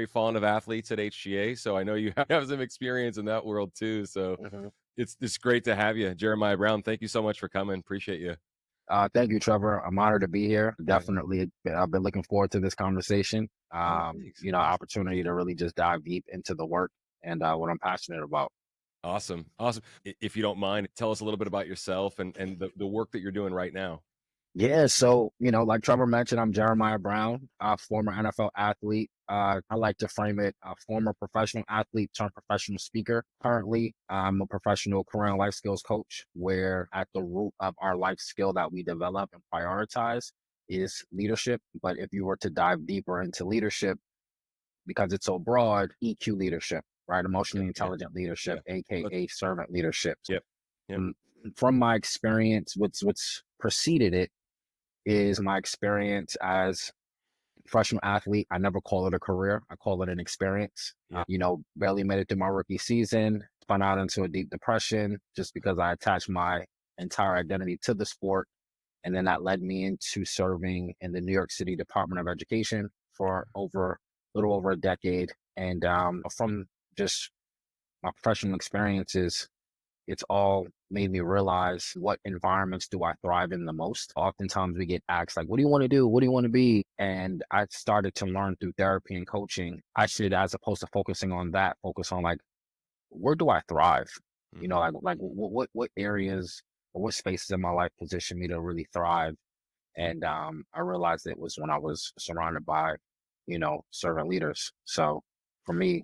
very fond of athletes at HGA, so I know you have some experience in that world too. So Mhm. it's great to have you, Jeremiah Brown. Thank you so much for coming. Appreciate you. Thank you, Trevor. I'm honored to be here. Yeah. Definitely, I've been looking forward to this conversation. Oh, thanks. Opportunity to really just dive deep into the work and what I'm passionate about. Awesome. Awesome. If you don't mind, tell us a little bit about yourself and the work that you're doing right now. Yeah, so like Trevor mentioned, I'm Jeremiah Brown, former NFL athlete. I like to frame it, former professional athlete turned professional speaker. Currently, I'm a professional career and life skills coach, where at the root of our life skill that we develop and prioritize is leadership. But if you were to dive deeper into leadership, because it's so broad, EQ leadership, right? Yeah, Emotionally yeah, intelligent leadership, yeah. But aka servant leadership. yep, yep. Mm, From my experience, what's preceded it is my experience as a professional athlete. I never call it a career. I call it an experience. Yeah. Barely made it through my rookie season, spun out into a deep depression just because I attached my entire identity to the sport. And then that led me into serving in the New York City Department of Education for little over a decade. And from just my professional experiences, it's all made me realize what environments do I thrive in the most. Oftentimes we get asked like, what do you want to do? What do you want to be? And I started to learn through therapy and coaching. I should, as opposed to focusing on that, focus on like, where do I thrive? Hmm. Like what areas or what spaces in my life position me to really thrive. And I realized it was when I was surrounded by, servant leaders. So for me,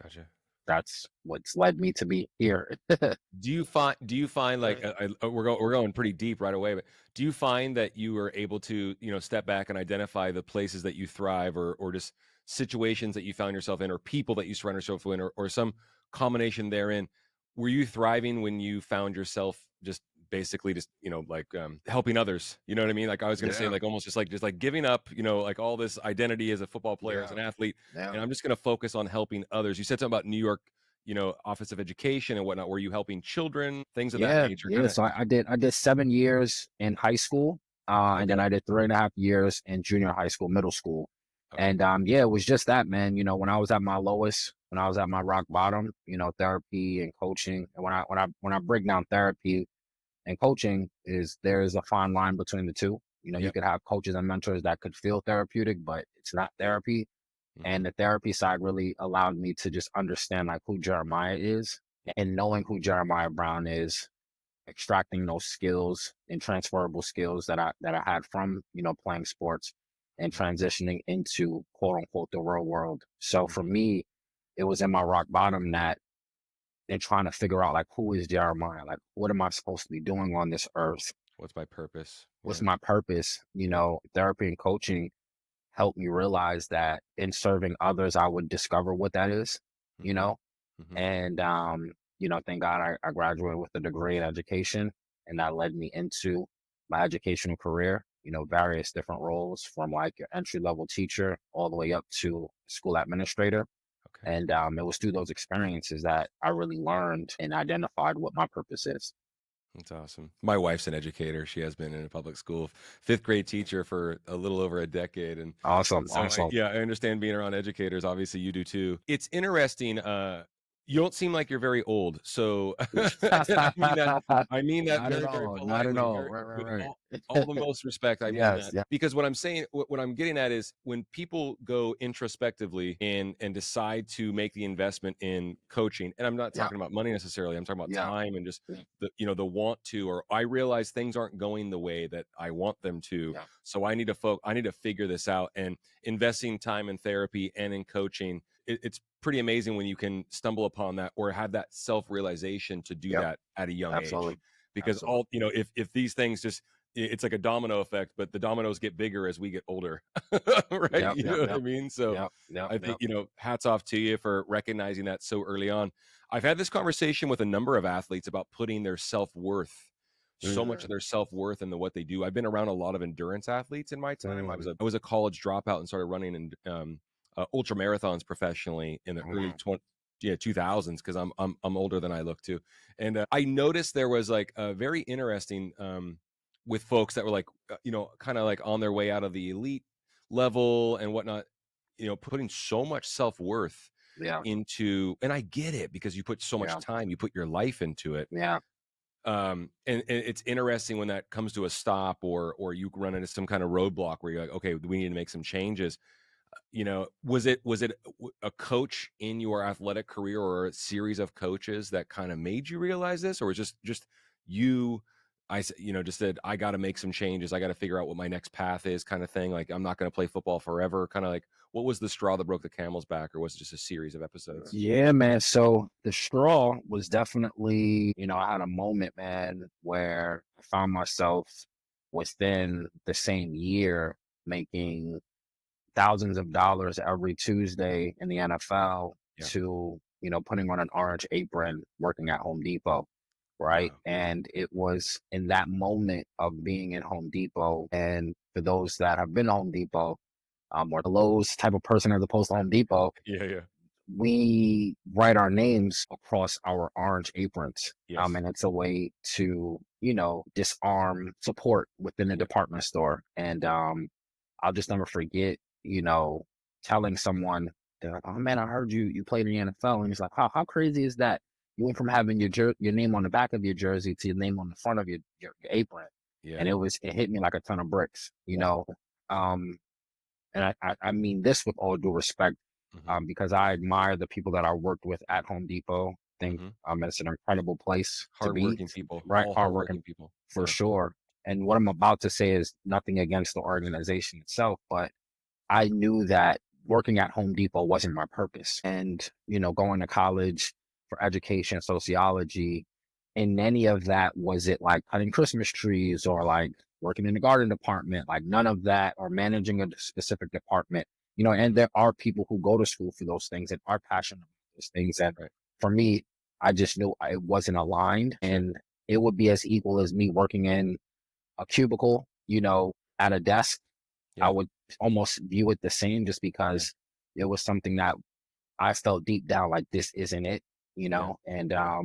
Gotcha. that's what's led me to be here. Do you find like Right. we're going pretty deep right away, but do you find that you are able to, step back and identify the places that you thrive or just situations that you found yourself in or people that you surround yourself in or some combination therein? Were you thriving when you found yourself just basically just, like helping others? You know what I mean? Like I was gonna say Yeah, like almost just like giving up, like all this identity as a football player, as yeah, an athlete, yeah. and I'm just gonna focus on helping others. You said something about New York, Office of Education and whatnot. Were you helping children, things of that Yeah, nature? yeah. Kind of. So I did 7 years in high school, and then Okay. I did 3.5 years in junior high school, middle school. Okay. And yeah, it was just that, man. When I was at my lowest, when I was at my rock bottom, therapy and coaching. And when I break down therapy and coaching, is there is a fine line between the two. You Yep. could have coaches and mentors that could feel therapeutic, but it's not therapy. Hmm. And the therapy side really allowed me to just understand like who Jeremiah is, and knowing who Jeremiah Brown is, extracting those skills and transferable skills that I had from playing sports and transitioning into quote unquote the real world. So for Hmm. me, it was in my rock bottom that and trying to figure out like who is Jeremiah, like what am I supposed to be doing on this earth? What's my purpose? What's Yeah. my purpose? Therapy and coaching helped me realize that in serving others, I would discover what that is. You Hmm. know, Hmm. And, thank God I graduated with a degree in education, and that led me into my educational career, various different roles from like your entry level teacher all the way up to school administrator. Okay. And it was through those experiences that I really learned and identified what my purpose is. That's awesome. My wife's an educator. She has been in a public school, fifth grade teacher for a little over a decade. And Awesome. so Awesome. I understand being around educators. Obviously you do too. It's interesting. You don't seem like you're very old. So I mean that, Not at very, very all. Not at politely, all. very with Right, all right. the most respect. I mean Yes. that Yeah. because what I'm saying, what I'm getting at is when people go introspectively and decide to make the investment in coaching, and I'm not Yeah. talking about money necessarily. I'm talking about Yeah. time and just Yeah. the want to, or I realize things aren't going the way that I want them to, Yeah. so I need to figure this out. And investing time in therapy and in coaching, it's pretty amazing when you can stumble upon that or have that self-realization to do Yep. that at a young age. Absolutely. Because Absolutely. if these things just, it's like a domino effect, but the dominoes get bigger as we get older. Right, Yep. you Yep. know what I Yep. mean? So Yep. Yep. I think, Yep. hats off to you for recognizing that so early on. I've had this conversation with a number of athletes about putting their self-worth, so much of Mm, their self-worth into what they do. I've been around a lot of endurance athletes in my time. mm. I was a college dropout and started running in ultra marathons professionally in the Oh, early wow. 2000s, because I'm older than I look to. And I noticed there was like a very interesting with folks that were like kind of like on their way out of the elite level and whatnot. putting so much self-worth Yeah. into, and I get it because you put so much Yeah. time, you put your life into it. Yeah. And it's interesting when that comes to a stop, or you run into some kind of roadblock where you're like, okay, we need to make some changes. Was it a coach in your athletic career, or a series of coaches that kind of made you realize this, or was just you? Just said, I got to make some changes. I got to figure out what my next path is, kind of thing. Like, I'm not going to play football forever. Kind of like, what was the straw that broke the camel's back, or was it just a series of episodes? Yeah, man. So the straw was definitely, I had a moment, man, where I found myself within the same year making thousands of dollars every Tuesday in the NFL Yeah. to, putting on an orange apron, working at Home Depot. Right. Wow. And it was in that moment of being in Home Depot. And for those that have been to Home Depot, or the Lowe's type of person as opposed to Home Depot, Yeah. Yeah. we write our names across our orange aprons. Yes. And it's a way to, disarm support within the Yep. department store. And I'll just never forget, telling someone, they're like, "Oh man, I heard you played in the NFL." And he's like, how crazy is that? You went from having your name on the back of your jersey to your name on the front of your apron. Yeah. And it hit me like a ton of bricks, you know. Um, and I mean this with all due respect, Hmm. because I admire the people that I worked with at Home Depot. I think Hmm. it's an incredible place to be, Hardworking people, right? all hardworking Hardworking people. for Yeah. sure. And what I'm about to say is nothing against the organization itself, but I knew that working at Home Depot wasn't my purpose. And, going to college for education, sociology, in any of that, was it like cutting Christmas trees or like working in the garden department? Like none of that, or managing a specific department, and Mhm. there are people who go to school for those things and are passionate about those things. And Right. for me, I just knew it wasn't aligned, Sure. and it would be as equal as me working in a cubicle, at a desk. I Yeah. would almost view it the same, just Yeah. because it was something that I felt deep down like this isn't it, Yeah. and Yeah.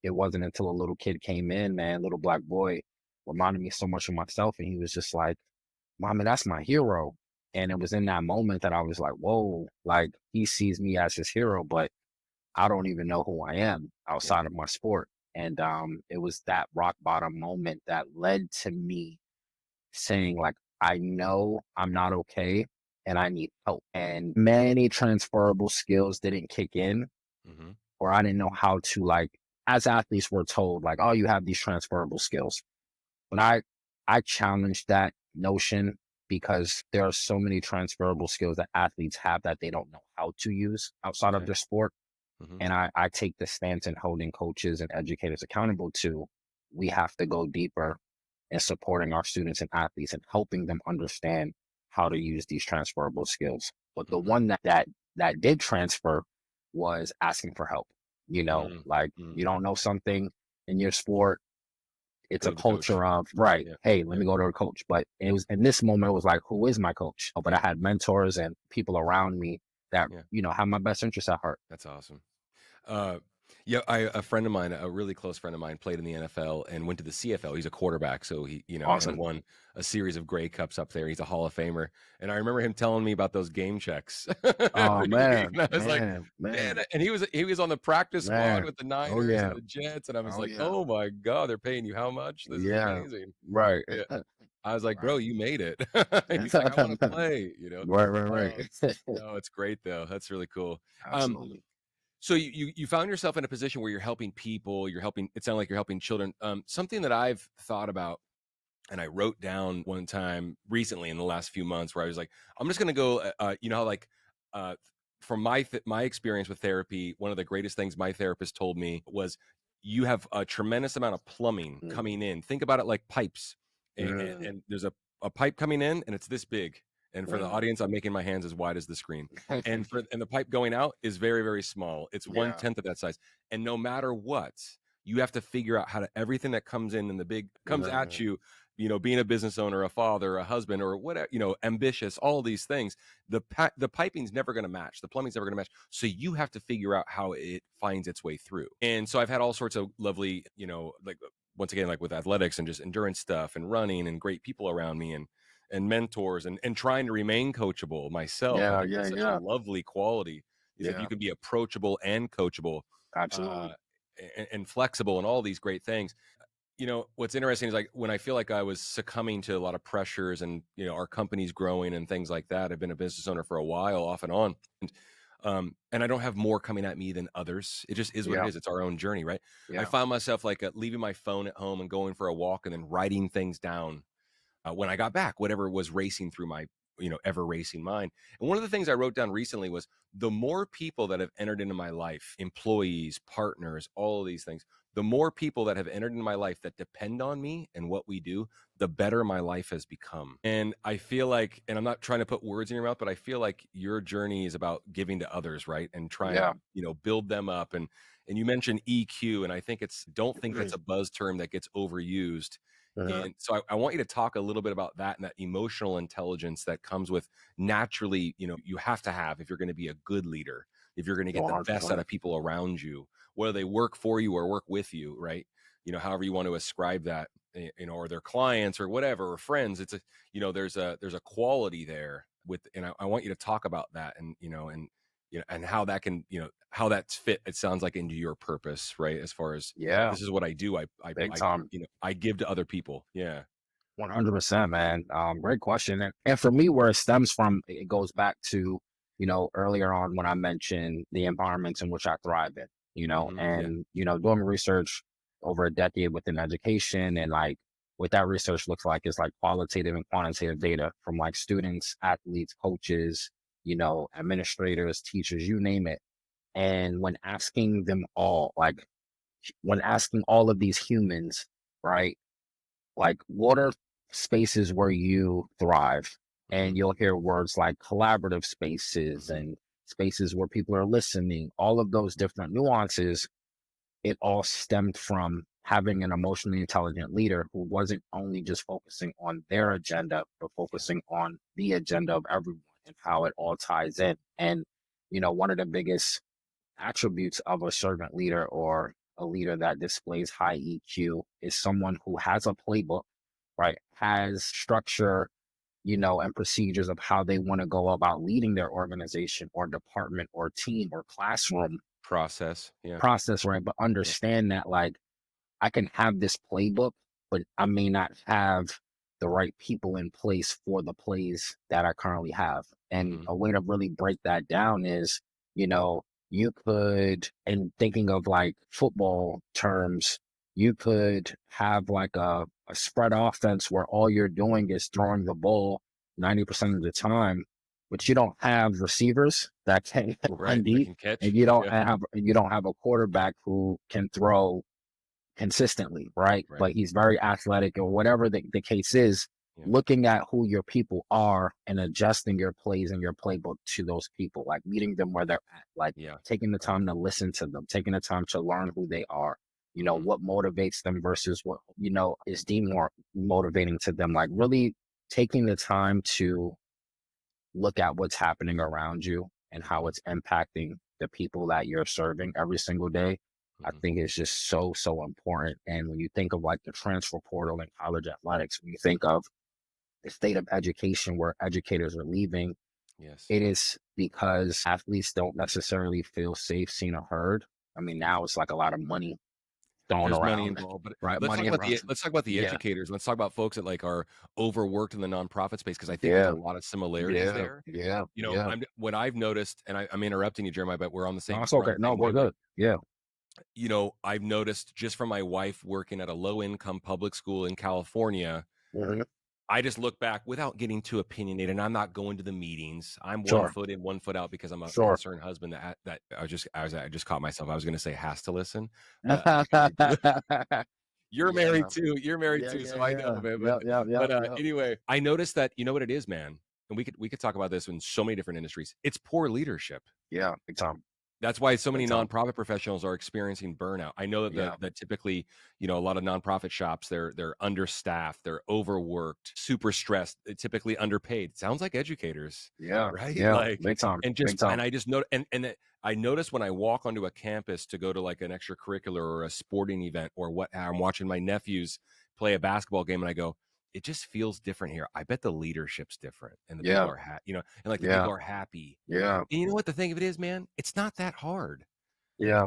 it wasn't until a little kid came in, man, little black boy, reminded me so much of myself, and he was just like, "Mommy, that's my hero." And it was in that moment that I was like, "Whoa!" Like he sees me as his hero, but I don't even know who I am Yeah. outside of my sport. And it was that rock bottom moment that led to me saying like, I know I'm not okay and I need help. And many transferable skills didn't kick in, Mhm. or I didn't know how to, like, as athletes we're told like, oh, you have these transferable skills. But I challenged that notion, because there are so many transferable skills that athletes have that they don't know how to use outside of Okay. their sport. Mhm. And I take the stance in holding coaches and educators accountable to, we have to go deeper and supporting our students and athletes and helping them understand how to use these transferable skills. But the Mhm. one that did transfer was asking for help. Mm. Like you Mm. don't know something in your sport, it's Go a to the coach. culture of, right, Yeah. hey, let Yeah. me go to a coach. But it was in this moment, it was like, who is my coach? Oh, but I Yeah. had mentors and people around me that, Yeah. have my best interests at heart. That's awesome. Uh, yeah, a friend of mine, a really close friend of mine, played in the NFL and went to the CFL. He's a quarterback, so and Awesome. won a series of Grey Cups up there. He's a Hall of Famer, and I remember him telling me about those game checks Oh every week, man, and I was like, man, "Man!" man, And he was on the practice squad man. with the Oh Niners and yeah. the Jets, and I was Oh like, yeah. "Oh my god, they're paying you how much? This is Yeah. amazing." Right. Yeah, I was like, "Bro, Right. you made it." He's like, "I want to play," you know. Right, right, Um, right. no, it's great though. That's really cool. Um, Absolutely. so you found yourself in a position where you're helping people, you're helping, it sounded like you're helping children. Something that I've thought about, and I wrote down one time recently in the last few months, where I was like, I'm just gonna go, how like, uh, from my experience with therapy, one of the greatest things my therapist told me was, you have a tremendous amount of plumbing Mm, coming in. Think about it like pipes, and, mm, and there's a pipe coming in, and it's this big. And for the mm. audience, I'm making my hands as wide as the screen. And the pipe going out is very, very small. It's one Yeah. tenth of that size. And no matter what, you have to figure out how to, everything that comes in the big comes at Mm, you, being a business owner, a father, a husband, or whatever, ambitious, all these things. The piping's never going to match. The plumbing's never going to match. So you have to figure out how it finds its way through. And so I've had all sorts of lovely, like, once again, like with athletics and just endurance stuff and running and great people around me. and mentors, and trying to remain coachable myself. I Yeah, think yeah, that's such a yeah, lovely quality, is if you yeah. can be approachable and coachable, uh, Absolutely. and flexible and all these great things. What's interesting is, like, when I feel like I was succumbing to a lot of pressures and, our company's growing and things like that. I've been a business owner for a while, off and on. And I don't have more coming at me than others. It just is what it Yeah, is. It's our own journey, right? I yeah, found myself, like, leaving my phone at home and going for a walk and then writing things down, when I got back, whatever was racing through my, ever racing mind. And one of the things I wrote down recently was, the more people that have entered into my life, employees, partners, all of these things, the more people that have entered into my life that depend on me and what we do, the better my life has become. And I feel like, and I'm not trying to put words in your mouth, but I feel like your journey is about giving to others, right? And trying to, yeah. build them up. And you mentioned EQ, and I think don't think that's a buzz term that gets overused. Mhm. And so I want you to talk a little bit about that, and that emotional intelligence that comes with, naturally, you have to have, if you're going to be a good leader, if you're going to get the best out 100%. of people around you, whether they work for you or work with you, right? However you want to ascribe that, or their clients or whatever, or friends. It's a, there's a quality there with, and I want you to talk about that, and how that can, how that's fit, it sounds like, into your purpose, right? As far as, Yeah, this is what I do. big I time. I give to other people. Yeah. 100%, man. Great question. And for me, where it stems from, it goes back to, earlier on when I mentioned the environments in which I thrive in, Yeah. and, doing research over a decade within education, and like what that research looks like is like qualitative and quantitative data from like students, athletes, coaches, administrators, teachers, you name it. And when asking them all, like when asking all of these humans, right? Like, what are spaces where you thrive? Hmm. And you'll hear words like collaborative spaces Hmm. and spaces where people are listening, all of those different nuances. It all stemmed from having an emotionally intelligent leader who wasn't only just focusing on their agenda, but Yeah. focusing on the agenda of everyone and how it all ties in. And, one of the biggest attributes of a servant leader, or a leader that displays high EQ, is someone who has a playbook, right? Has structure, and procedures of how they want to go about leading their organization or department or team or classroom Process. Yeah. process, right? But Yeah. understand that, like, I can have this playbook, but I may not have the right people in place for the plays that I currently have. And Hmm. a way to really break that down is, you know, you could, in thinking of like football terms, you could have like a spread offense where all you're doing is throwing the ball 90% of the time, but you don't have receivers that can run Right. That deep, can and catch. Yeah. you don't have a quarterback who can throw consistently, right? Right. But he's very athletic, or whatever the case is. Yeah. Looking at who your people are and adjusting your plays and your playbook to those people, like meeting them where they're at, like Yeah. taking the Right. time to listen to them, taking the time to learn who they are, Hmm. what motivates them versus what, is deemed more motivating to them. Like really taking the time to look at what's happening around you and how Hmm. it's impacting the people that you're serving every single day. I Hmm. think it's just so, so important. And when you think of like the transfer portal in college athletics, when you think of the state of education where educators are leaving, Yes. it is because athletes don't necessarily feel safe, seen, or heard. I mean, now it's like a lot of money thrown There's money around, involved, but right? let's talk Money about around. the Yeah. educators. Let's talk about folks that, like, are overworked in the nonprofit space, because I think there's a Yeah. lot of similarities Yeah. there. Yeah. Yeah. What I've noticed, and I'm interrupting you, Jeremiah, but No, it's we're on okay. the No, same we're wavelength. good. Yeah. I've noticed, just from my wife working at a low income public school in California, Mhm. I just look back without getting too opinionated, and I'm not going to the meetings. I'm one Sure. foot in, one foot out, because I'm a Sure. concerned husband that I just caught myself. I was going to say has to listen. Married to You're married Yeah. too. You're married Yeah, too, yeah, so I know, yeah. man. But Yep, yep, yep, yep. anyway, I noticed that, you know what it is, man, and we could talk about this in so many different industries. It's poor leadership. Yeah, big time, That's why so big many time. nonprofit professionals are experiencing burnout. I know that Yeah, that typically, a lot of nonprofit shops, they're understaffed, they're overworked, super stressed, typically underpaid. Sounds like educators, yeah, right? yeah, Like, big time, big and time. I just know, I notice when I walk onto a campus to go to, like, an extracurricular or a sporting event, or what, I'm watching my nephews play a basketball game, and I go, it just feels different here. I bet the leadership's different and the people Yeah. are and like the Yeah. people are happy. Yeah. And you know what the thing of it is, man? It's not that hard. Yeah.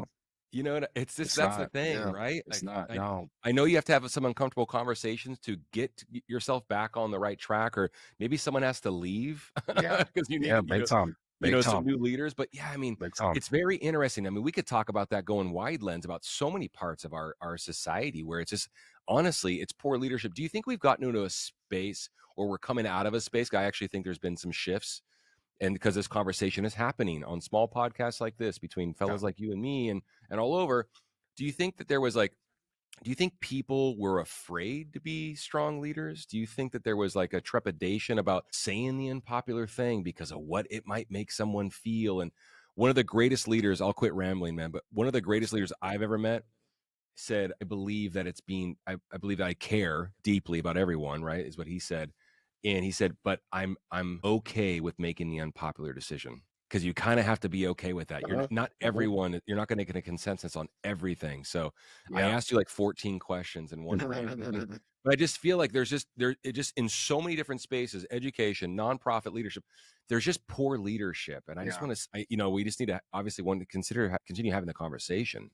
You know, and it's just It's that's the not. thing, Yeah. right? It's Like not. No. I know you have to have some uncomfortable conversations to get yourself back on the right track, or maybe someone has to leave Yeah. because you Yeah. need, Big time. Big some time. new leaders. But yeah, I mean, Big time. it's very interesting. I mean, we could talk about that going wide lens about so many parts of our society where it's just honestly, it's poor leadership. Do you think we've gotten into a space or we're coming out of a space? I actually think there's been some shifts, and because this conversation is happening on small podcasts like this between Yeah. fellas like you and me and all over. Do you think that there was like do you think people were afraid to be strong leaders? Do you think that there was like a trepidation about saying the unpopular thing because of what it might make someone feel? And one of the greatest leaders, I'll quit rambling, man, but one of the greatest leaders I've ever met said, I believe that I believe I care deeply about everyone, right? Is what he said. And he said, but I'm okay with making the unpopular decision. Because you kind of have to be okay with that. You're Uh-huh. not Uh-huh. everyone, you're not going to get a consensus on everything. So I Yeah. asked you like 14 questions in one rant, but I just feel like it just in so many different spaces, education, nonprofit leadership, there's just poor leadership. And I just Yeah. want to, we just need to obviously want to consider continue having the conversation,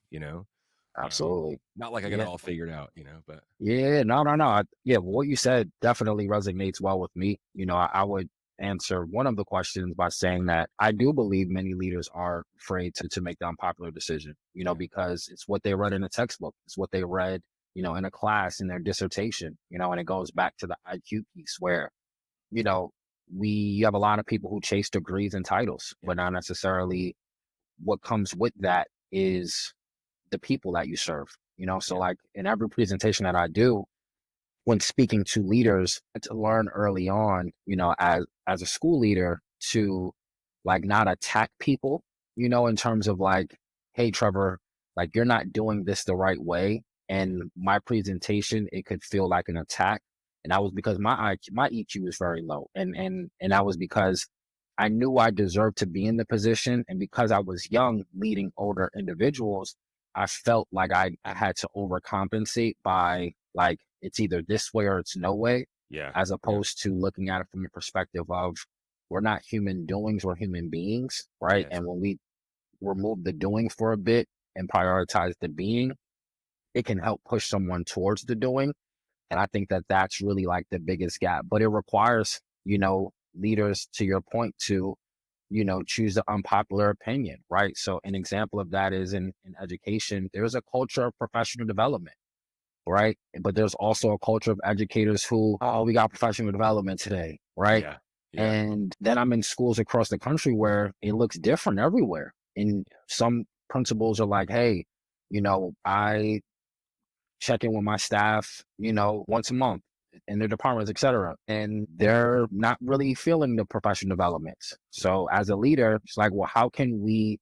Absolutely. not like I got it Yeah. all figured out, but Yeah, no, no, no. Yeah, what you said definitely resonates well with me. I would answer one of the questions by saying that I do believe many leaders are afraid to make the unpopular decision, yeah, because it's what they read in a textbook. It's what they read, in a class in their dissertation, and it goes back to the IQ piece where, you know, you have a lot of people who chase degrees and titles, yeah, but not necessarily what comes with that is the people that you serve. So yeah, like in every presentation that I do, when speaking to leaders, to learn early on, as a school leader, to like not attack people, in terms of like, hey Trevor, like you're not doing this the right way. yeah, And my presentation, it could feel like an attack. And that was because my EQ was very low. And that was because I knew I deserved to be in the position. And because I was young leading older individuals, I felt like I had to overcompensate by like it's either this way or it's no way, yeah, as yeah, opposed to looking at it from the perspective of we're not human doings, we're human beings, right? yes, And when we remove the doing for a bit and prioritize the being, it can help push someone towards the doing. And I think that that's really like the biggest gap. But it requires, leaders, to your point, to choose the unpopular opinion, right? So an example of that is in education, there's a culture of professional development, right? But there's also a culture of educators who, oh, we got professional development today, right? yeah, yeah, And then I'm in schools across the country where it looks different everywhere. And yeah, some principals are like, hey, I check in with my staff, once a month in their departments, et cetera. And they're not really feeling the professional development. yeah, So as a leader, it's like, well, how can we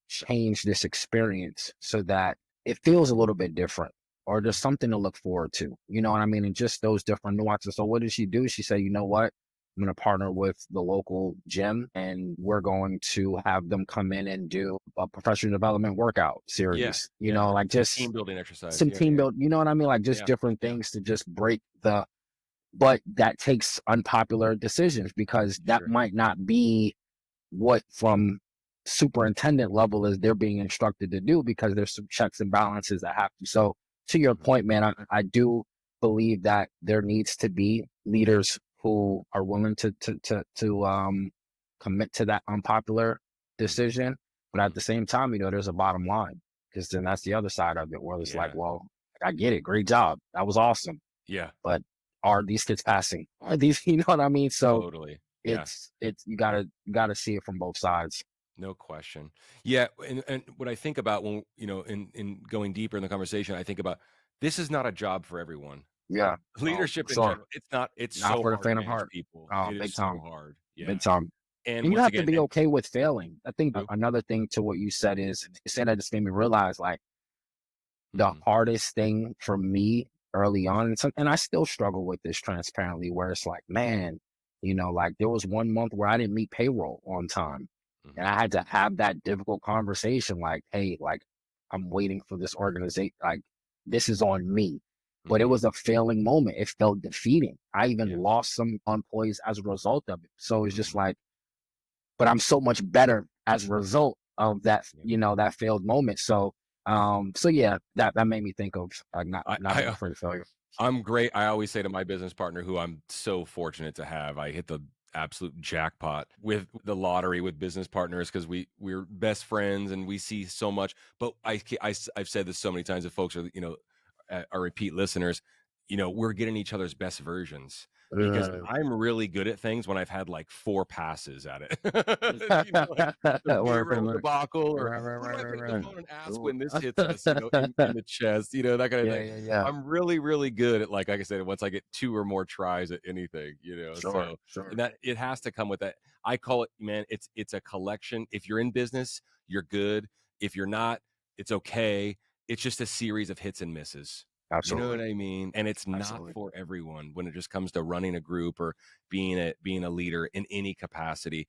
change this experience so that it feels a little bit different or there's something to look forward to? You know what I mean? And just those different nuances. So what did she do? She said, you know what? I'm going to partner with the local gym and we're going to have them come in and do a professional development workout yeah, series, yeah. like Some team just building exercise. some Yeah, team yeah, build, you know what I mean? Like just yeah, different yeah, things to just break but that takes unpopular decisions because that sure. might not be what from superintendent level is they're being instructed to do because there's some checks and balances that have to. So to your Mhm. point, man, I do believe that there needs to be leaders who are willing to commit to that unpopular Mhm. decision. But at Mhm. the same time, there's a bottom line because then that's the other side of it where it's like, Yeah, well, I get it. Great job. That was awesome. yeah, But are these kids passing? Are these, you know what I mean? So totally. Yeah, it's you gotta see it from both sides. no question. Yeah, and what I think about when in going deeper in the conversation, I think about this is not a job for everyone. Yeah. Oh, for Leadership in sure. general, it's not. It's Not so for the hard to faint of manage heart. people. Oh, It is big so time. hard. Big Yeah, time. and And you once have to again, be and okay with failing. I think true. another thing to what you said is you said that just made me realize like the Mhm. hardest thing for me early on, and I still struggle with this transparently, where it's like, man, like there was one month where I didn't meet payroll on time. And Mhm. I had to have that difficult conversation, like, hey, like I'm waiting for this organization, like this is on me. but it Mhm. was a failing moment. It felt defeating. I even Yeah. lost some employees as a result of it. So it's just Mhm. like, but I'm so much better as a result of that, Yeah. that failed moment. So yeah, that made me think of like not being I afraid of failure. I'm great. I always say to my business partner, who I'm so fortunate to have, I hit the absolute jackpot with the lottery with business partners because we're best friends and we see so much. But I've said this so many times. If folks are are repeat listeners, we're getting each other's best versions because Uh, I'm really good at things when I've had like 4 passes at it. Like the Word, payroll word. debacle, or Right, right, who do right, I pick up the right, phone and ask right. when this hits us, in the chest, that kind of Yeah, thing. yeah, yeah. I'm really, really good at, like I said, once I get 2 or more tries at anything, Sure, so sure. and that it has to come with that. I call it, man, it's a collection. If you're in business, you're good. If you're not, it's okay. It's just a series of hits and misses. You know what Absolutely. I mean? And it's not Absolutely. for everyone when it just comes to running a group or being a leader in any capacity.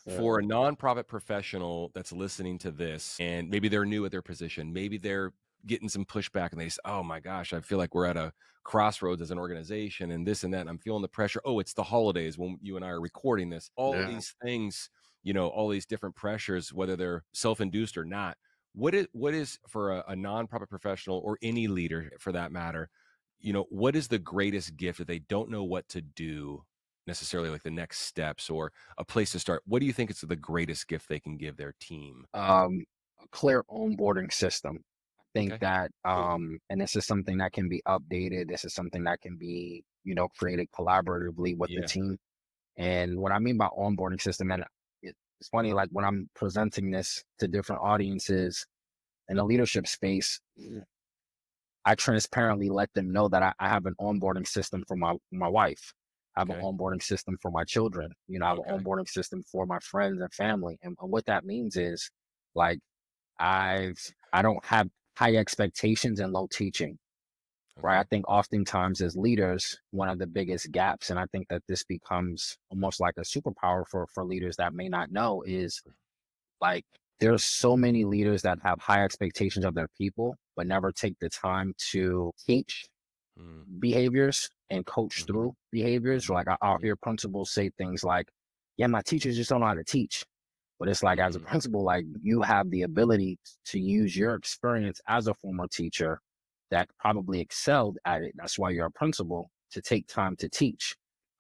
Yeah. For a nonprofit professional that's listening to this and maybe they're new at their position, maybe they're getting some pushback and they say, "Oh my gosh, I feel like we're at a crossroads as an organization and this and that, and I'm feeling the pressure. Oh, it's the holidays when you and I are recording this." All of Yeah. these things, all these different pressures, whether they're self-induced or not. What is for a nonprofit professional or any leader for that matter, what is the greatest gift that they don't know what to do necessarily, like the next steps or a place to start? What do you think is the greatest gift they can give their team? Um, a clear onboarding system. I think Okay, that, cool. and this is something that can be updated. This is something that can be, created collaboratively with the Yeah. team. And what I mean by onboarding system, and it's funny, like when I'm presenting this to different audiences in a leadership space, I transparently let them know that I have an onboarding system for my wife. I have an Okay. onboarding system for my children. I have an Okay. onboarding system for my friends and family. And what that means is like I don't have high expectations and low teaching. Right. I Okay. think oftentimes as leaders, one of the biggest gaps, and I think that this becomes almost like a superpower for leaders that may not know, is like there's so many leaders that have high expectations of their people, but never take the time to teach Mm. behaviors and coach Mhm. through behaviors. Mhm. Like I'll Mhm. hear principals say things like, yeah, my teachers just don't know how to teach. But it's like as a Mhm. principal, like you have the ability to use your experience as a former teacher that probably excelled at it. That's why you're a principal, to take time to teach.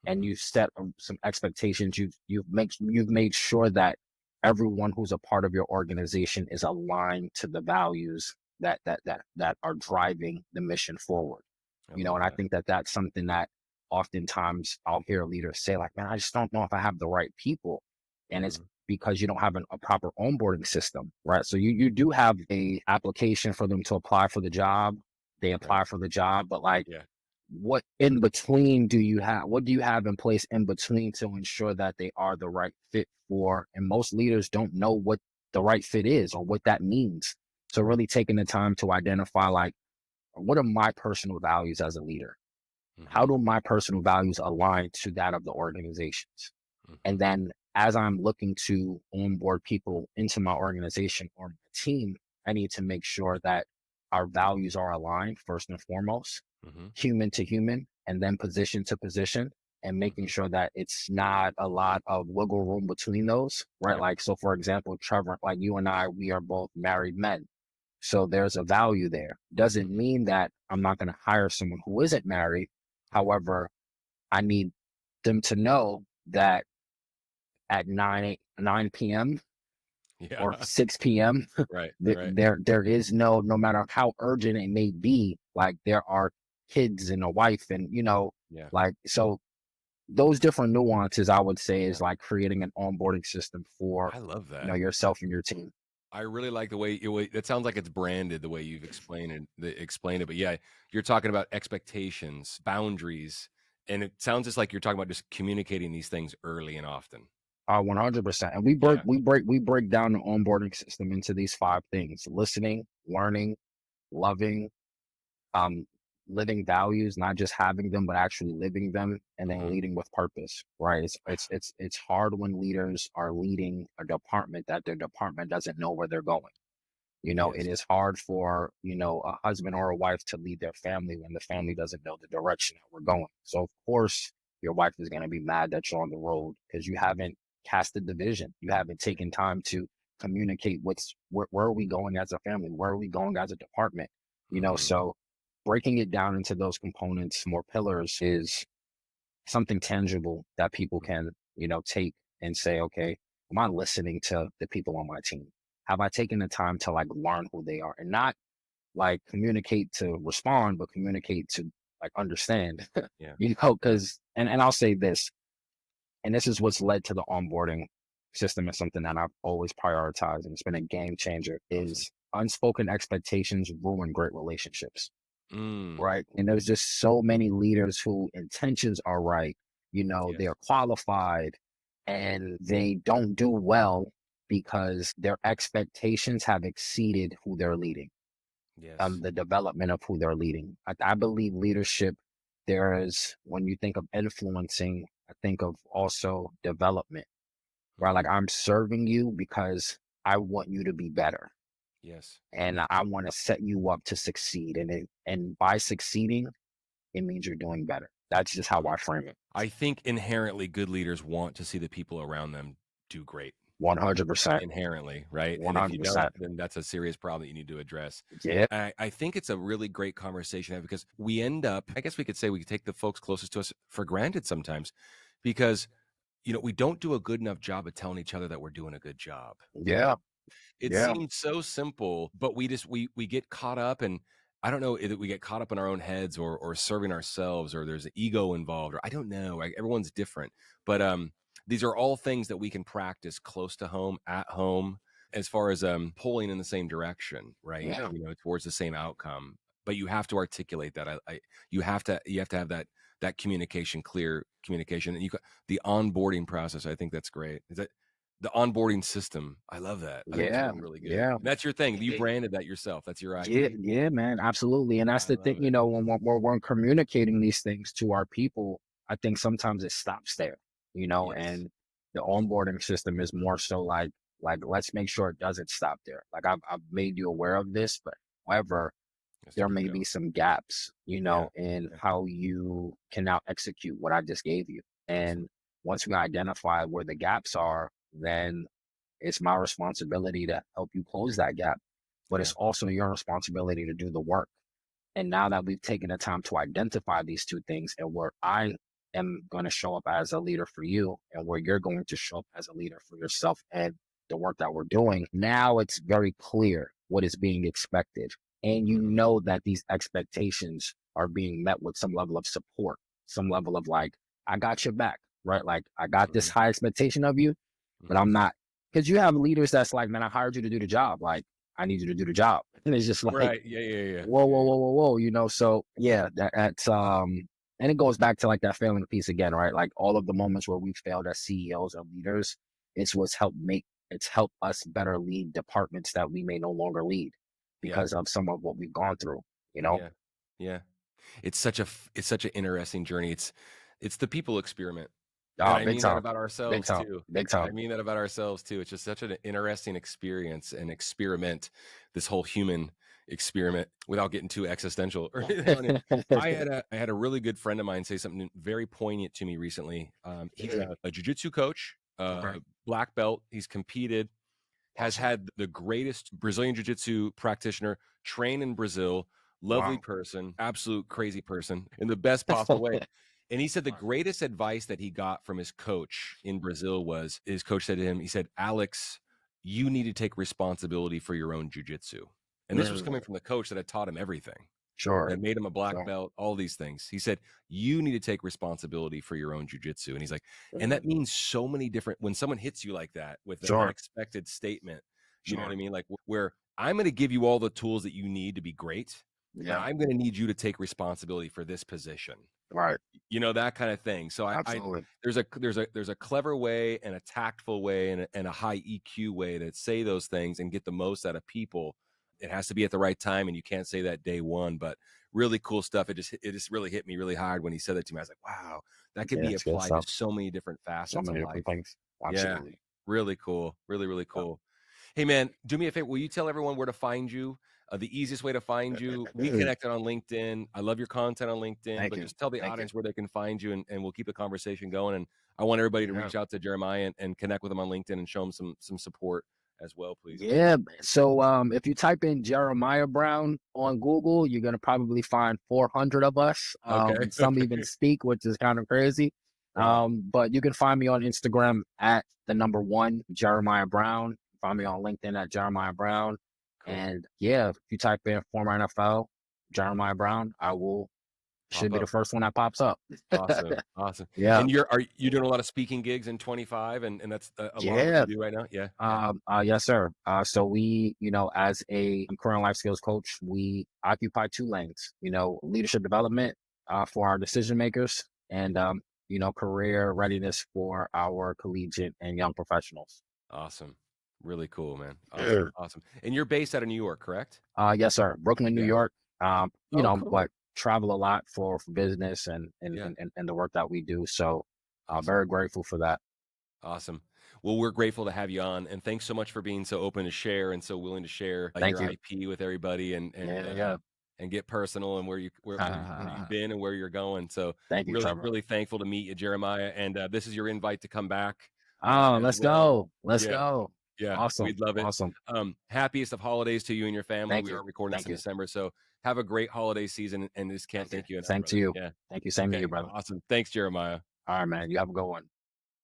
And Mhm. you set some expectations. You've made sure that everyone who's a part of your organization is aligned to the values that are driving the mission forward. I love And I that. think that that's something that oftentimes I'll hear leaders say, like, man, I just don't know if I have the right people. And it's Mhm. because you don't have a proper onboarding system, right? So you do have a application for them to apply for the job. They Right. apply for the job, but like Yeah. what in between do you have? What do you have in place in between to ensure that they are the right fit for? And most leaders don't know what the right fit is or what that means. So Right. really taking the time to identify like, what are my personal values as a leader? How Mhm. do my personal values align to that of the organization's? And Mhm. then as I'm looking to onboard people into my organization or my team, I need to make sure that our values are aligned first and foremost, Mhm. human to human, and then position to position, and making Mhm. sure that it's not a lot of wiggle room between those, right? Yep. Like, so for example, Trevor, like you and I, we are both married men. So there's a value there. Doesn't Mhm. mean that I'm not going to hire someone who isn't married. However, I need them to know that at 9 p.m. or Yeah. 6 p.m. Right. th- Right. there there is no matter how urgent it may be, like there are kids and a wife and Yeah. like so those different nuances I would say Yeah. is like creating an onboarding system for I love that. yourself and your team. I really like the way it sounds like it's branded the way you've explained it. But yeah, you're talking about expectations, boundaries, and it sounds just like you're talking about just communicating these things early and often. 100%. And we break down the onboarding system into these five things: listening, learning, loving, um, living values, not just having them, but actually living them, and then Mhm. leading with purpose. Right? It's hard when leaders are leading a department that their department doesn't know where they're going. It Yes. is hard for, a husband or a wife to lead their family when the family doesn't know the direction that we're going. So, of course, your wife is going to be mad that you're on the road because you haven't casted the vision. You haven't taken time to communicate where are we going as a family? Where are we going as a department? Hmm. So breaking it down into those components, more pillars is something tangible that people can, take and say, okay, am I listening to the people on my team? Have I taken the time to like learn who they are and not like communicate to respond, but communicate to like understand, Yeah. Yeah. because, and I'll say this, and this is what's led to the onboarding system is something that I've always prioritized and it's been a game changer Awesome. is unspoken expectations ruin great relationships. Mm. Right. And there's just so many leaders who intentions are right. They're Yes. qualified and they don't do well because their expectations have exceeded who they're leading, Yes. the development of who they're leading. I believe leadership, when you think of influencing, I think of also development, right? Like Hmm. I'm serving you because I want you to be better Yes. and I want to set you up to succeed. And by succeeding, it means you're doing better. That's just how I frame it. I think inherently good leaders want to see the people around them do great. 100%. Inherently, right? And if you don't, 100%. then that's a serious problem that you need to address. Yeah. I think it's a really great conversation to have because we end up, I guess we could say we could take the folks closest to us for granted sometimes because, we don't do a good enough job of telling each other that we're doing a good job, Yeah. right? It Yeah. seems so simple, but we just we get caught up and I don't know that we get caught up in our own heads or serving ourselves or there's an ego involved or I don't know. Like everyone's different. But these are all things that we can practice close to home, at home, as far as pulling in the same direction, right? Yeah. Towards the same outcome. But you have to articulate that. You have to have that communication, clear communication. And the onboarding process, I think that's great. Is that the onboarding system. I love that. I think it's Yeah. really, really good. Yeah. And that's your thing. You branded that yourself. That's your Yeah, IP. yeah, man, absolutely. And that's I the thing, love it. when we're communicating these things to our people, I think sometimes it stops there, Yes. and the onboarding system is more so like let's make sure it doesn't stop there. Like I've made you aware of this, but however, Has to there keep may be going. some gaps, Yeah. in Yeah. how you can now execute what I just gave you. And Excellent. once we identify where the gaps are, then it's my responsibility to help you close that gap. But it's Yeah. also your responsibility to do the work. And now that we've taken the time to identify these two things and where I am going to show up as a leader for you and where you're going to show up as a leader for yourself and the work that we're doing, now it's very clear what is being expected. And you Mhm. know that these expectations are being met with some level of support, some level of like, I got your back, right? Like, I got this Mhm. high expectation of you, but Mhm. I'm not. Because you have leaders that's like, man, I hired you to do the job. Like, I need you to do the job. And it's just like, Right. Yeah. Yeah. Yeah. whoa, Yeah. whoa, Yeah. whoa, whoa, whoa, so yeah, that's and it goes back to like that failing piece again, right? Like all of the moments where we failed as CEOs or leaders, it's helped us better lead departments that we may no longer lead Yeah. because of some of what we've gone through, you know? Yeah. Yeah. It's such an interesting journey. It's the people experiment. And Ah, I big mean that time, about big ourselves time, too. big I time. mean that about ourselves too. It's just such an interesting experience and experiment, this whole human experiment without getting too existential or anything on it. I had a really good friend of mine say something very poignant to me recently. He's a jujitsu coach, Okay, black belt. He's competed, has awesome. had the greatest Brazilian jiu-jitsu practitioner train in Brazil, lovely Wow. person, absolute crazy person in the best possible way. And he said the greatest advice that he got from his coach in Brazil was his coach said to him, he said, Alex, you need to take responsibility for your own jujitsu. And this was Mm, coming from the coach that had taught him everything, sure, that made him a black sure. belt, all these things. He said, you need to take responsibility for your own jujitsu. And he's like, and Mm, that means so many different, when someone hits you like that with an sure, unexpected statement, you know what I sure. mean? Like where I'm going to give you all the tools that you need to be great, but Yeah, I'm going to need you to take responsibility for this position, right. that kind of thing. So I Absolutely. there's a clever way and a tactful way and a high EQ way to say those things and get the most out of people. It has to be at the right time, and you can't say that day one. But really cool stuff. It just really hit me really hard when he said that to me. I was like, wow, that could Yeah, be it's good applied to stuff. so many different So facets of many different life. things. Yeah, Absolutely. really cool, really really Yeah. cool. Hey, man, do me a favor. Will you tell everyone where to find you? The easiest way to find you. We connected on LinkedIn. I love your content on LinkedIn, Thank but you. just tell the Thank you. audience where they can find you, and we'll keep the conversation going. And I want everybody to Yeah. reach out to Jeremiah and connect with him on LinkedIn and show him some support as well, please. Yeah. So if you type in Jeremiah Brown on Google, you're gonna probably find 400 of us. Okay. Some even speak, which is kind of crazy. Wow. But you can find me on Instagram at the number one Jeremiah Brown. Find me on LinkedIn at Jeremiah Brown. Cool. And yeah, if you type in former NFL Jeremiah Brown, I will Pop should be the up. first one that pops up. Awesome. Awesome. Yeah. And are you doing a lot of speaking gigs in 25, and that's a lot of what you Yeah. do right now? Yeah. Yeah. Yes, sir. So we, as a career and life skills coach, we occupy two lanes, leadership development for our decision makers and, career readiness for our collegiate and young professionals. Awesome. Really cool, man. Awesome. Sure. Awesome. And you're based out of New York, correct? Yes, sir. Brooklyn, New Yeah. York. Oh, cool. But travel a lot for business and, and, Yeah. and, and and the work that we do. So, Awesome. very grateful for that. Awesome. Well, we're grateful to have you on, and thanks so much for being so open to share and so willing to share Thank your you. IP with everybody, Yeah, yeah. and get personal and where you've been and where you're going. So Thank you, really Trevor. really thankful to meet you, Jeremiah. And this is your invite to come back Oh, as let's well. go. Let's Yeah, go. yeah, Awesome. we'd love it. Awesome. Happiest of holidays to you and your family. Thank We you. are recording this Thank in you. December, so have a great holiday season, and just can't Thank you. thank you enough, Same to brother. you. Yeah. Thank you. Same to you, Okay. brother. Awesome. Thanks, Jeremiah. All right, man. You have a good one.